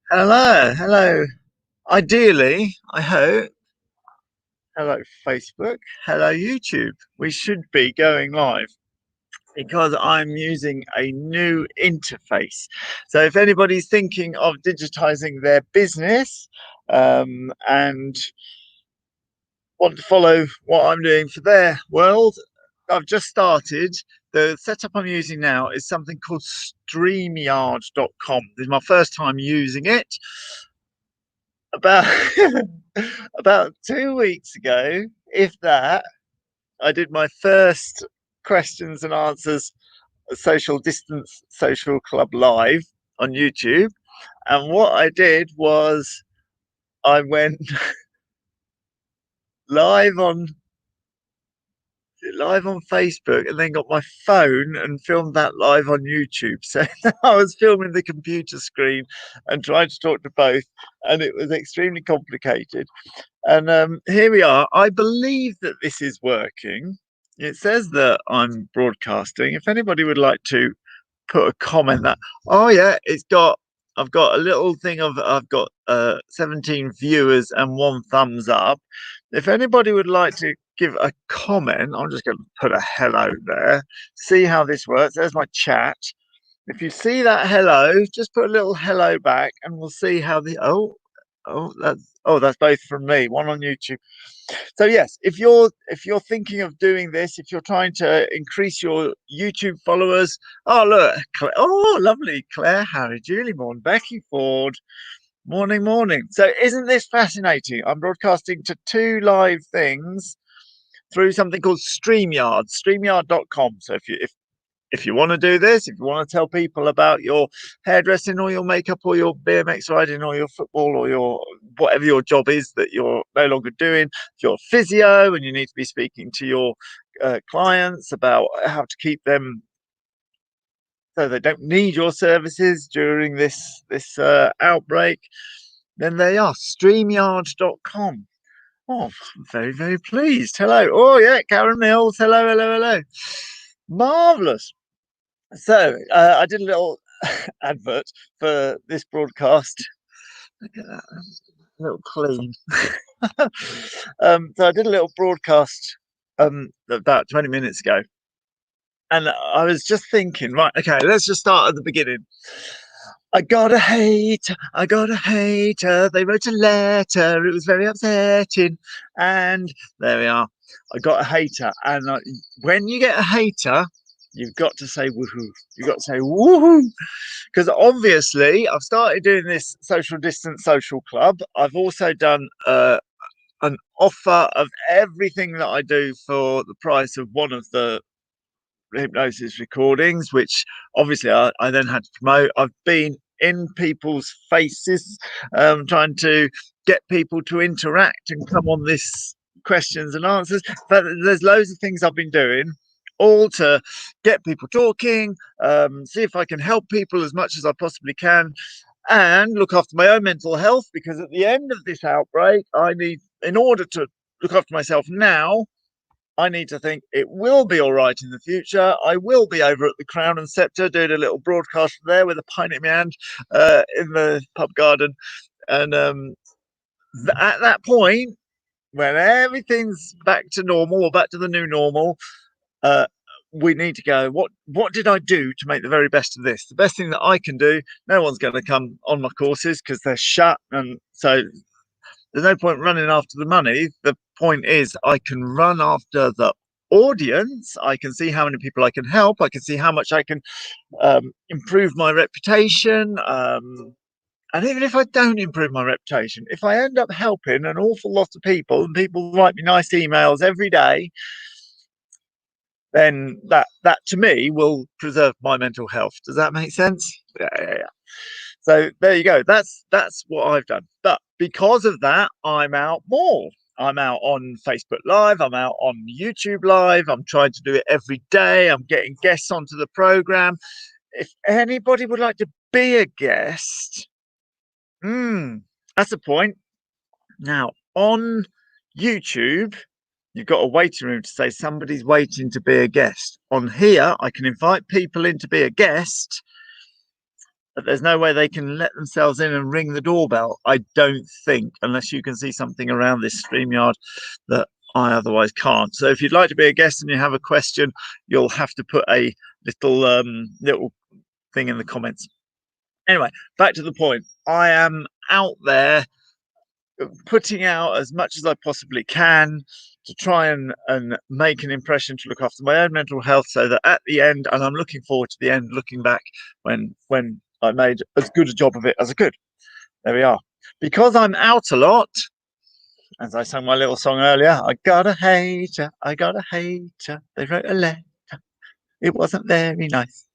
Hello, hello. Ideally, I hope. Hello, Facebook. Hello, YouTube. We should be going live because I'm using a new interface. So, if anybody's thinking of digitizing their business and want to follow what I'm doing for their world, I've just started. The setup I'm using now is something called StreamYard.com. This is my first time using it. About about 2 weeks ago, if that, I did my first questions and answers social distance social club live on YouTube. And what I did was I went live on live on Facebook and then got my phone and filmed that live on YouTube. So I was filming the computer screen and trying to talk to both, and it was extremely complicated. And here we are. I believe that this is working. It says that I'm broadcasting. If anybody would like to put a comment that, oh yeah, I've got a little thing of I've got 17 viewers and one thumbs up. If anybody would like to give a comment, I'm just going to put a hello there. See how this works. There's my chat. If you see that hello, just put a little hello back, and we'll see how the that's both from me. One on YouTube. So yes, if you're thinking of doing this, if you're trying to increase your YouTube followers, oh look, oh lovely, Claire, Harry, Julie, Morn, Becky Ford, morning, morning. So isn't this fascinating? I'm broadcasting to two live things through something called StreamYard, StreamYard.com. So if you want to do this, if you want to tell people about your hairdressing or your makeup or your BMX riding or your football or your whatever your job is that you're no longer doing, if you're physio and you need to be speaking to your clients about how to keep them so they don't need your services during this outbreak, then they are StreamYard.com. Oh, I'm very, very pleased. Hello. Oh, yeah, Karen Mills. Hello, hello, hello. Marvelous. So I did a little advert for this broadcast. Look at that, a little clean. So I did a little broadcast about 20 minutes ago, and I was just thinking, right, okay, let's just start at the beginning. I got a hater. They wrote a letter. It was very upsetting, and there we are. I got a hater, and when you get a hater, you've got to say woohoo. You've got to say woohoo. Because obviously I've started doing this social distance social club. I've also done an offer of everything that I do for the price of one of the hypnosis recordings, which obviously I then had to promote. I've been in people's faces, trying to get people to interact and come on this questions and answers. But there's loads of things I've been doing, all to get people talking, see if I can help people as much as I possibly can, and look after my own mental health. Because at the end of this outbreak, in order to look after myself now, I need to think it will be all right in the future. I will be over at the Crown and Sceptre doing a little broadcast there with a pint in my hand in the pub garden. And at that point, when everything's back to normal or back to the new normal, uh, we need to go, what did I do to make the very best of this? The best thing that I can do, no one's going to come on my courses because they're shut. And so there's no point running after the money. The point is I can run after the audience. I can see how many people I can help. I can see how much I can improve my reputation. And even if I don't improve my reputation, if I end up helping an awful lot of people and people write me nice emails every day, then that to me will preserve my mental health. Does that make sense? Yeah, yeah, yeah. So there you go. That's what I've done. But because of that, I'm out more. I'm out on Facebook Live. I'm out on YouTube Live. I'm trying to do it every day. I'm getting guests onto the program. If anybody would like to be a guest, that's the point. Now on YouTube, you've got a waiting room to say somebody's waiting to be a guest. On here, I can invite people in to be a guest. there's no way they can let themselves in and ring the doorbell, I don't think, unless you can see something around this StreamYard that I otherwise can't. So if you'd like to be a guest and you have a question, you'll have to put a little thing in the comments. Anyway, back to the point. I am out there putting out as much as I possibly can to try and make an impression, to look after my own mental health, so that at the end, and I'm looking forward to the end, looking back when I made as good a job of it as I could. There we are. Because I'm out a lot, as I sang my little song earlier, I got a hater, I got a hater. They wrote a letter. It wasn't very nice.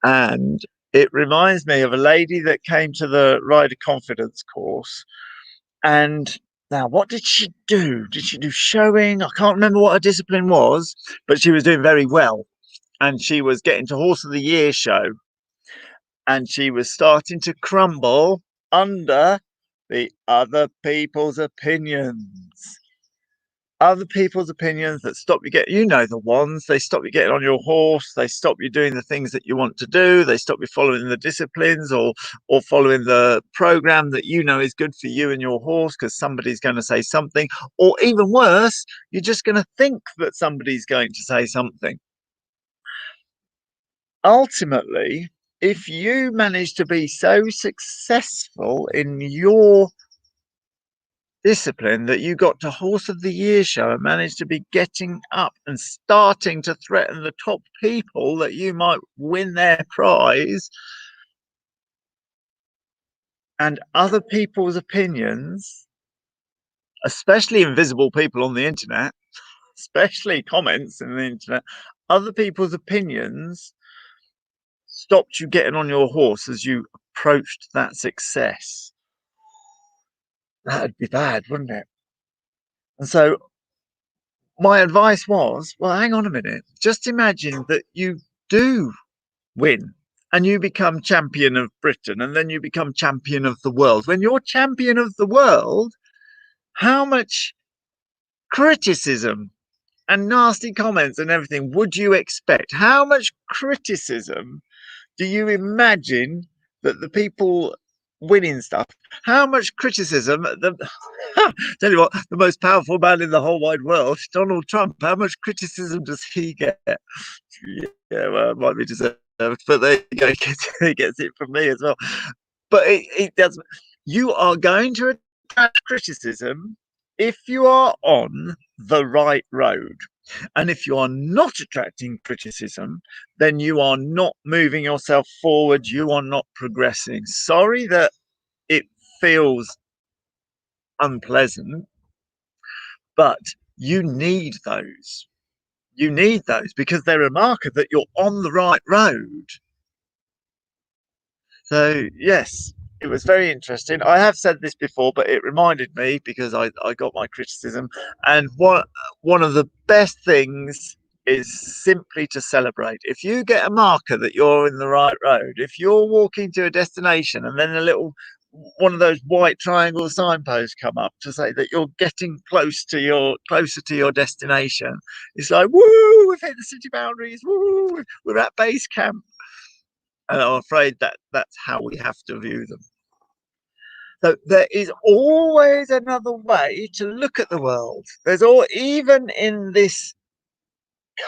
And it reminds me of a lady that came to the Rider Confidence course. And now, what did she do? Did she do showing? I can't remember what her discipline was, but she was doing very well. And she was getting to Horse of the Year show. And she was starting to crumble under the other people's opinions. Other people's opinions that stop you getting, the ones, they stop you getting on your horse, they stop you doing the things that you want to do, they stop you following the disciplines or following the program that is good for you and your horse, because somebody's going to say something, or even worse, you're just going to think that somebody's going to say something. Ultimately, if you manage to be so successful in your discipline that you got to Horse of the Year show and managed to be getting up and starting to threaten the top people that you might win their prize, and other people's opinions, especially invisible people on the internet, especially comments in the internet, other people's opinions stopped you getting on your horse as you approached that success. That'd be bad, wouldn't it? And so my advice was, well, hang on a minute. Just imagine that you do win and you become champion of Britain, and then you become champion of the world. When you're champion of the world, how much criticism and nasty comments and everything would you expect? How much criticism do you imagine that the people winning stuff, how much criticism, tell you what, the most powerful man in the whole wide world, Donald Trump, how much criticism does he get? Yeah, well, it might be deserved, but there you go, he gets it from me as well. But it does. You are going to attract criticism if you are on the right road. And if you are not attracting criticism, then you are not moving yourself forward. You are not progressing. Sorry that it feels unpleasant, but you need those. You need those because they're a marker that you're on the right road. So, yes, it was very interesting. I have said this before, but it reminded me because I got my criticism. And one of the best things is simply to celebrate. If you get a marker that you're in the right road, if you're walking to a destination and then one of those white triangle signposts come up to say that you're getting closer to your destination, it's like, woo, we've hit the city boundaries, woo, we're at base camp. And I'm afraid that that's how we have to view them. So there is always another way to look at the world. Even in this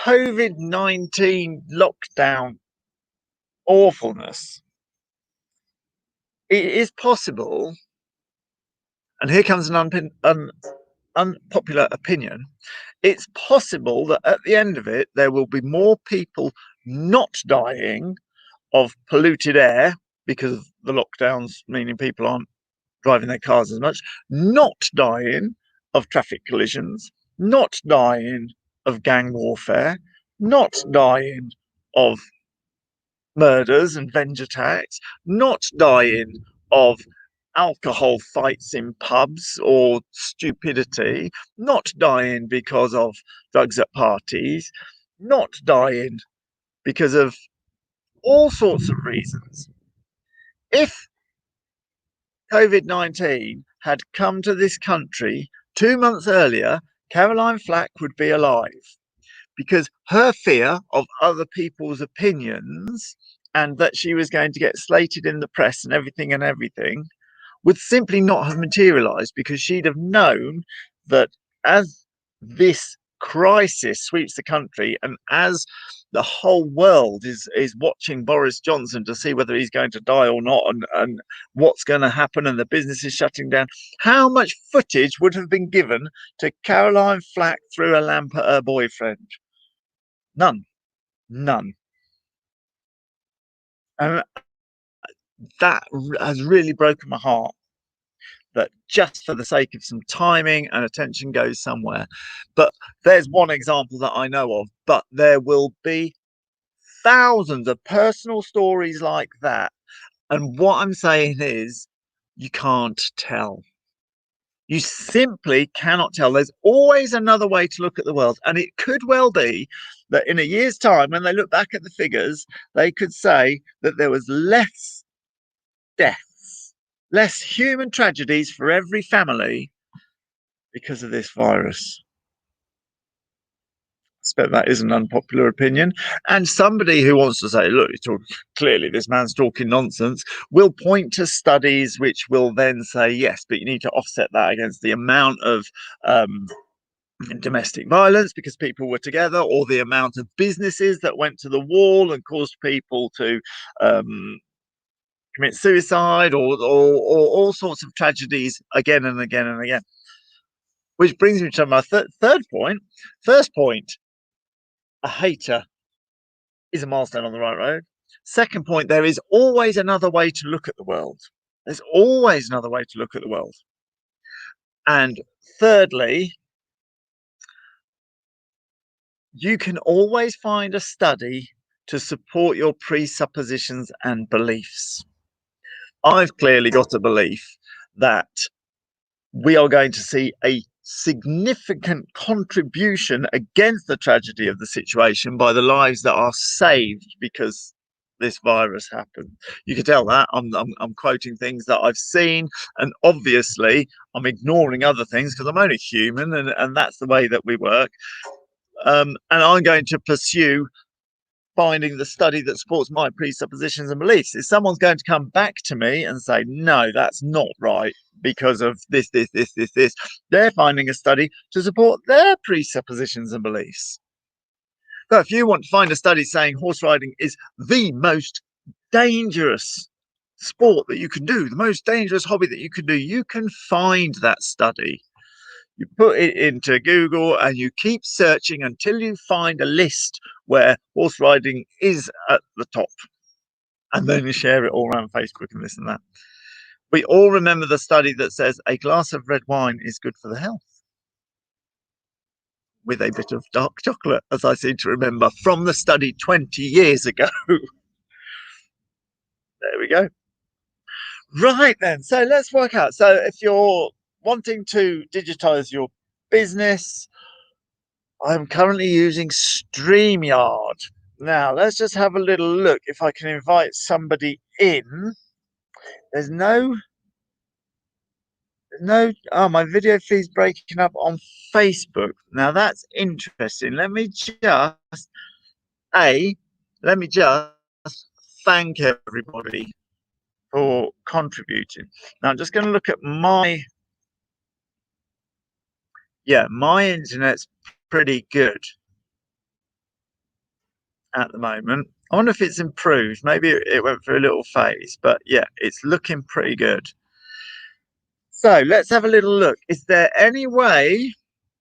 COVID-19 lockdown awfulness, it is possible, and here comes an unpopular opinion, it's possible that at the end of it, there will be more people not dying of polluted air because of the lockdowns, meaning people aren't driving their cars as much, not dying of traffic collisions, not dying of gang warfare, not dying of murders and revenge attacks, not dying of alcohol fights in pubs or stupidity, not dying because of drugs at parties, not dying because of all sorts of reasons. If COVID-19 had come to this country 2 months earlier, Caroline Flack would be alive, because her fear of other people's opinions and that she was going to get slated in the press and everything, would simply not have materialized, because she'd have known that as this crisis sweeps the country, and as the whole world is watching Boris Johnson to see whether he's going to die or not, and what's going to happen, and the business is shutting down, how much footage would have been given to Caroline Flack through a lamp at her boyfriend? None. None. And that has really broken my heart, that just for the sake of some timing and attention goes somewhere. But there's one example that I know of, but there will be thousands of personal stories like that. And what I'm saying is, you can't tell. You simply cannot tell. There's always another way to look at the world. And it could well be that in a year's time, when they look back at the figures, they could say that there was less deaths, less human tragedies for every family because of this virus. I expect that is an unpopular opinion. And somebody who wants to say, look, clearly this man's talking nonsense, will point to studies which will then say, yes, but you need to offset that against the amount of domestic violence because people were together, or the amount of businesses that went to the wall and caused people to commit suicide, or all sorts of tragedies again and again and again. Which brings me to my third point. First point, a hater is a milestone on the right road. Second point, there is always another way to look at the world. There's always another way to look at the world. And thirdly, you can always find a study to support your presuppositions and beliefs. I've clearly got a belief that we are going to see a significant contribution against the tragedy of the situation by the lives that are saved because this virus happened. You can tell that I'm quoting things that I've seen, and obviously I'm ignoring other things because I'm only human, and that's the way that we work. And I'm going to pursue finding the study that supports my presuppositions and beliefs. If someone's going to come back to me and say, no, that's not right because of this, they're finding a study to support their presuppositions and beliefs. So if you want to find a study saying horse riding is the most dangerous sport that you can do, the most dangerous hobby that you can do, you can find that study. You put it into Google and you keep searching until you find a list where horse riding is at the top. And then you share it all around Facebook and this and that. We all remember the study that says a glass of red wine is good for the health, with a bit of dark chocolate, as I seem to remember from the study 20 years ago. There we go. Right then, so let's work out. So if you're wanting to digitize your business, I'm currently using StreamYard. Now, let's just have a little look if I can invite somebody in. There's no, oh, my video feed's breaking up on Facebook. Now, that's interesting. Let me just thank everybody for contributing. Now, I'm just going to look at my internet's pretty good at the moment. I wonder if it's improved. Maybe it went through a little phase, but yeah, it's looking pretty good. So let's have a little look. Is there any way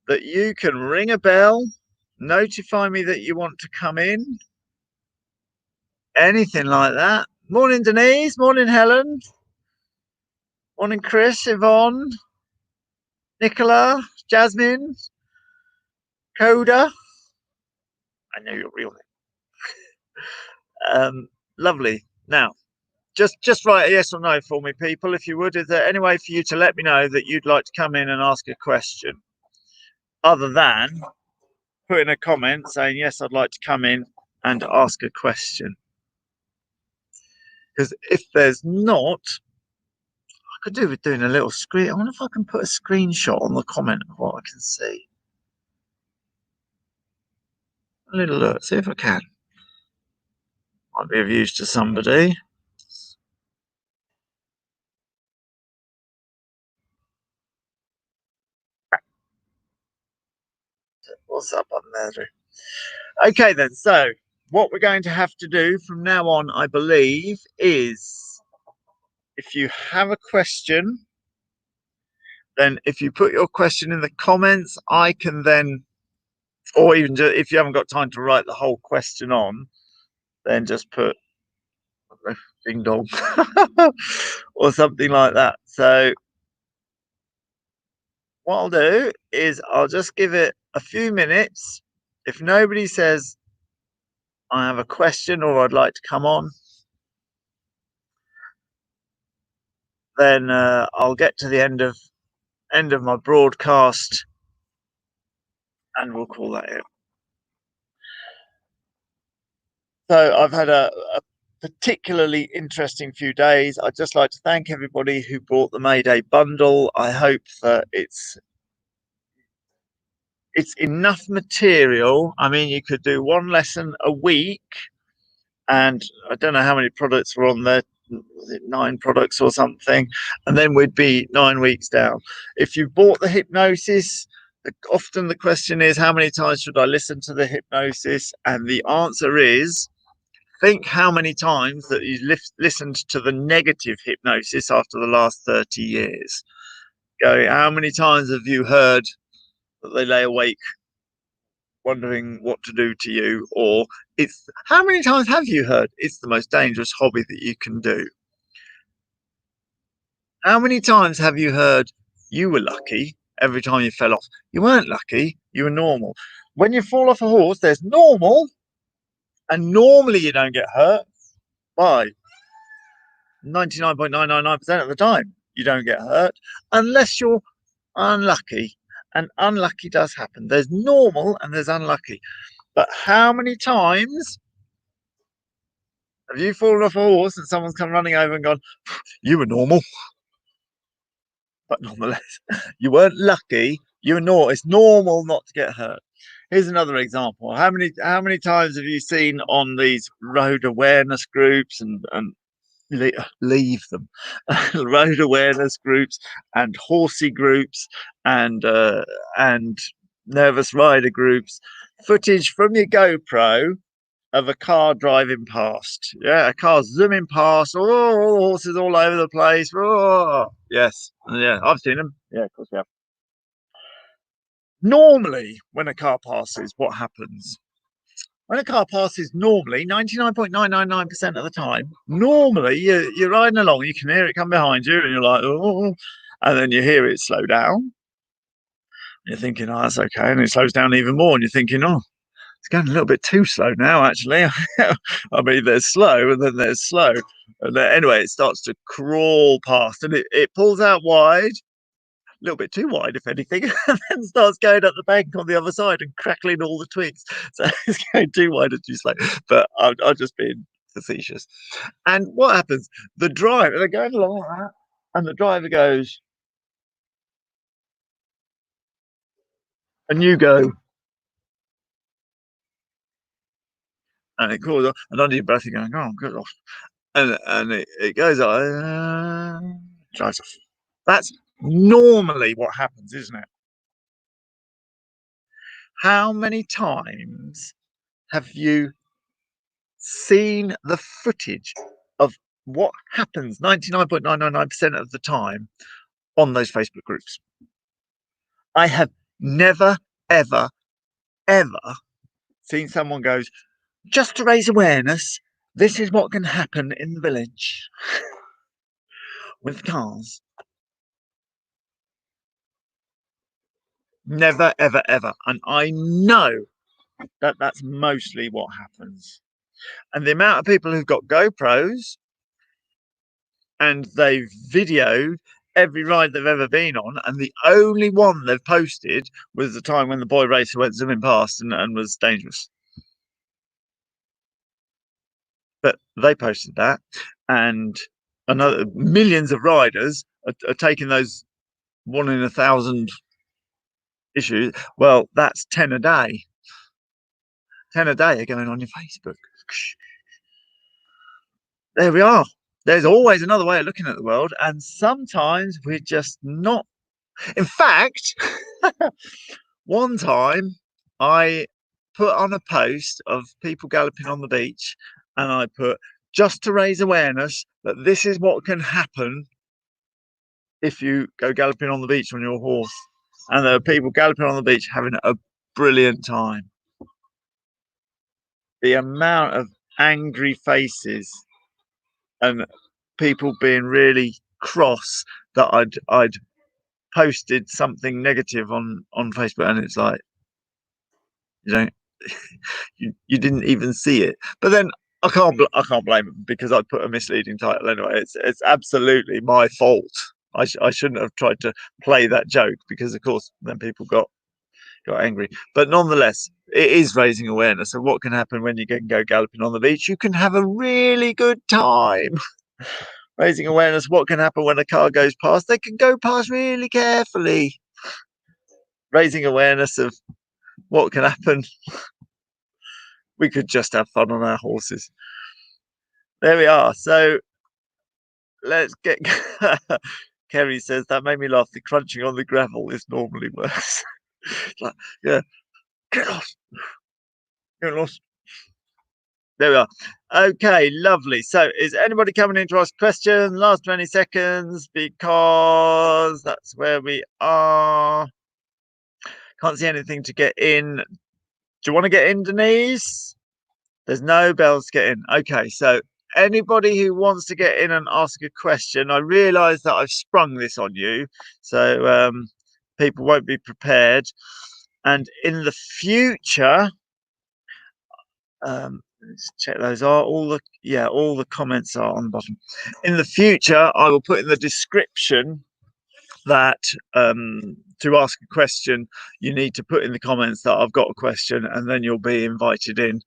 that you can ring a bell, notify me that you want to come in? Anything like that? Morning, Denise. Morning, Helen. Morning, Chris, Yvonne, Nicola, Jasmine, Coda. I know your real name. Lovely. Now, just write a yes or no for me, people, if you would. Is there any way for you to let me know that you'd like to come in and ask a question, other than put in a comment saying, yes, I'd like to come in and ask a question? Because if there's not, I could do with doing a little screen. I wonder if I can put a screenshot on the comment of what I can see. A little look, see if I can. Might be of use to somebody. What's up on there? Okay, then. So, what we're going to have to do from now on, I believe, is if you have a question, then if you put your question in the comments, I can then, or even just, if you haven't got time to write the whole question on, then just put ding dong or something like that. So, what I'll do is I'll just give it a few minutes. If nobody says I have a question or I'd like to come on, then I'll get to the end of my broadcast and we'll call that it. So I've had a particularly interesting few days. I'd just like to thank everybody who bought the Mayday bundle. I hope that it's enough material. I mean, you could do one lesson a week, and I don't know how many products were on there. Was it 9 products or something? And then we'd be 9 weeks down. If you bought the hypnosis, often the question is, how many times should I listen to the hypnosis? And the answer is, think how many times that you listened to the negative hypnosis after the last 30 years. Go, how many times have you heard that they lay awake wondering what to do to you? Or it's how many times have you heard it's the most dangerous hobby that you can do? How many times have you heard you were lucky every time you fell off? You weren't lucky, you were normal. When you fall off a horse, there's normal, and normally you don't get hurt. Why? 99.999% of the time, you don't get hurt unless you're unlucky. And unlucky does happen. There's normal and there's unlucky. But how many times have you fallen off a horse and someone's come running over and gone, you were normal, but nonetheless, you weren't lucky. You were normal. It's normal not to get hurt. Here's another example. How many times have you seen on these road awareness groups and leave them road awareness groups and horsey groups and nervous rider groups footage from your GoPro of a car driving past? Yeah, a car zooming past, oh, horses all over the place. Oh, yes, yeah, I've seen them. Yeah, of course we have. Normally when a car passes, what happens? When a car passes, normally 99.999% of the time, normally you're riding along, you can hear it come behind you, and you're like, oh, and then you hear it slow down. You're thinking, oh, that's okay, and it slows down even more, and you're thinking, oh, it's going a little bit too slow now, actually. I mean, there's slow, and then there's slow, and then, anyway, it starts to crawl past, and it pulls out wide, a little bit too wide, if anything, and then starts going up the bank on the other side and crackling all the twigs. So it's going too wide and too slow. But I'm just being facetious. And what happens? The driver, they're going along like that, and the driver goes, and you go, and it calls off, and under your breath, you're going, oh, good off. And it goes, drives off. That's normally what happens, isn't it? How many times have you seen the footage of what happens 99.999% of the time on those Facebook groups? I have never, ever, ever seen someone goes, just to raise awareness, this is what can happen in the village with cars. Never, ever, ever. And I know that that's mostly what happens. And the amount of people who've got GoPros and they've videoed every ride they've ever been on, and the only one they've posted was the time when the boy racer went zooming past and was dangerous. But they posted that, and another millions of riders are taking those 1 in 1,000 issues. Well, that's 10 a day. 10 a day are going on your Facebook. there we are. There's always another way of looking at the world, and sometimes we're just not. In fact, one time I put on a post of people galloping on the beach, and I put, just to raise awareness that this is what can happen if you go galloping on the beach on your horse. And there are people galloping on the beach having a brilliant time. The amount of angry faces and people being really cross that I'd posted something negative on Facebook, and it's like, you know, you didn't even see it. But then I can't blame them because I put a misleading title anyway. It's absolutely my fault. I shouldn't have tried to play that joke because of course then people got angry. But nonetheless, it is raising awareness of what can happen when you can go galloping on the beach. You can have a really good time. Raising awareness what can happen when a car goes past. They can go past really carefully. Raising awareness of what can happen. We could just have fun on our horses. There we are. So let's get. Kerry says that made me laugh. The crunching on the gravel is normally worse. Like, yeah, get lost. Get lost. There we are. Okay, lovely. So, is anybody coming in to ask a question? Last 20 seconds because that's where we are. Can't see anything to get in. Do you want to get in, Denise? There's no bells to get in. Okay, so anybody who wants to get in and ask a question, I realise that I've sprung this on you, so people won't be prepared. And in the future, let's check those are all the comments are on the bottom. In the future, I will put in the description that to ask a question, you need to put in the comments that I've got a question, and then you'll be invited in.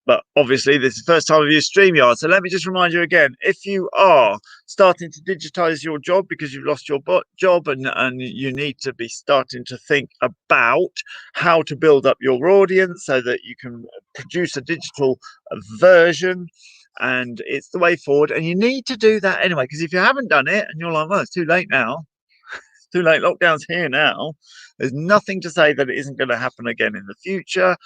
But obviously, this is the first time I've used StreamYard. So let me just remind you again, if you are starting to digitize your job because you've lost your job and you need to be starting to think about how to build up your audience so that you can produce a digital version, and it's the way forward. And you need to do that anyway, because if you haven't done it and you're like, well, it's too late now, it's too late, lockdown's here now, there's nothing to say that it isn't going to happen again in the future.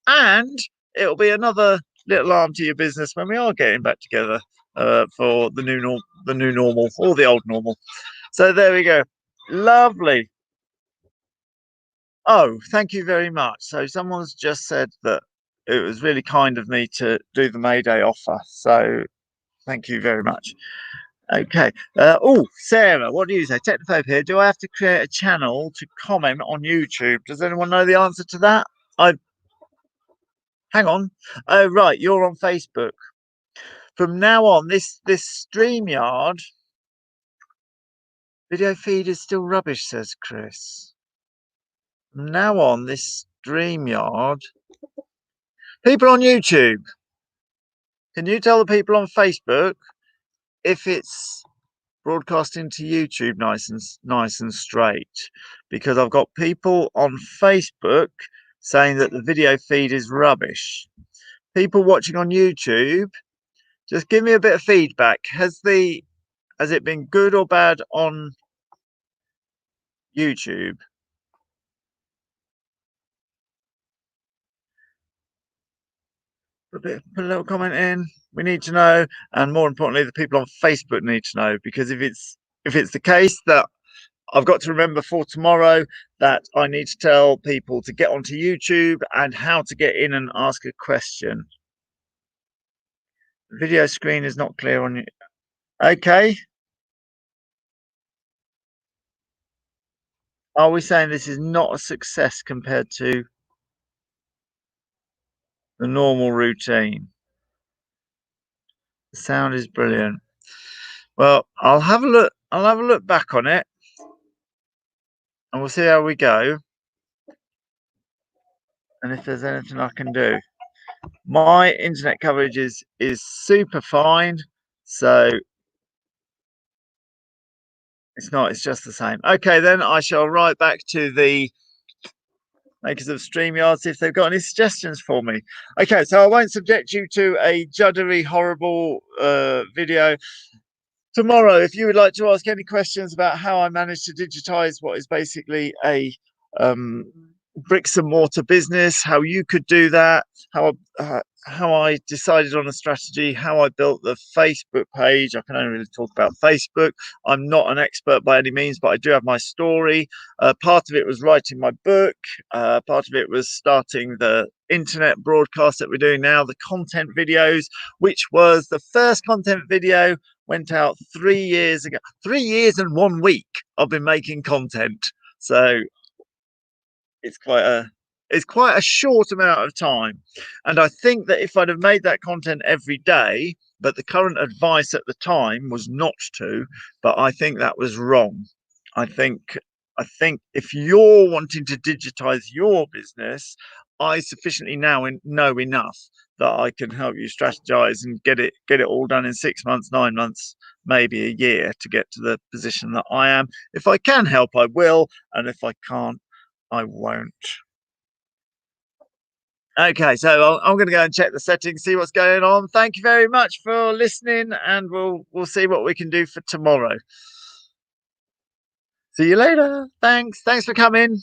And it'll be another little arm to your business when we are getting back together for the new normal or the old normal. So there we go. Lovely. Oh, thank you very much. So someone's just said that it was really kind of me to do the Mayday offer. So thank you very much. Okay. Oh, Sarah, what do you say? Technophobe here. Do I have to create a channel to comment on YouTube? Does anyone know the answer to that? I Hang on. Oh, right. You're on Facebook. From now on, this StreamYard video feed is still rubbish, says Chris. From now on, this StreamYard. People on YouTube, can you tell the people on Facebook if it's broadcasting to YouTube nice and straight? Because I've got people on Facebook saying that the video feed is rubbish. People watching on YouTube, just give me a bit of feedback. Has it been good or bad on YouTube? Put a little comment in. We need to know, and more importantly, the people on Facebook need to know, because if it's the case that I've got to remember for tomorrow that I need to tell people to get onto YouTube and how to get in and ask a question. The video screen is not clear on you. Okay. Are we saying this is not a success compared to the normal routine? The sound is brilliant. Well, I'll have a look. I'll have a look back on it, and we'll see how we go, and if there's anything I can do. My internet coverage is super fine, so it's not. It's just the same. Okay, then I shall write back to the makers of StreamYard, see if they've got any suggestions for me. Okay, so I won't subject you to a juddery, horrible video. Tomorrow, if you would like to ask any questions about how I managed to digitize what is basically a um, bricks and mortar business, how you could do that, how I decided on a strategy, how I built the Facebook page. I can only really talk about Facebook. I'm not an expert by any means, but I do have my story. Part of it was writing my book. Part of it was starting the internet broadcast that we're doing now, the content videos, which was the first content video went out 3 years ago. 3 years and 1 week I've been making content. So it's quite a short amount of time. And I think that if I'd have made that content every day, but the current advice at the time was not to, but I think that was wrong. I think I think if you're wanting to digitize your business, I sufficiently now know enough that I can help you strategize and get it all done in 6 months, 9 months, maybe a year to get to the position that I am. If I can help, I will, and if I can't, I won't. Okay, so I'm going to go and check the settings, see what's going on. Thank you very much for listening, and we'll see what we can do for tomorrow. See you later. Thanks for coming.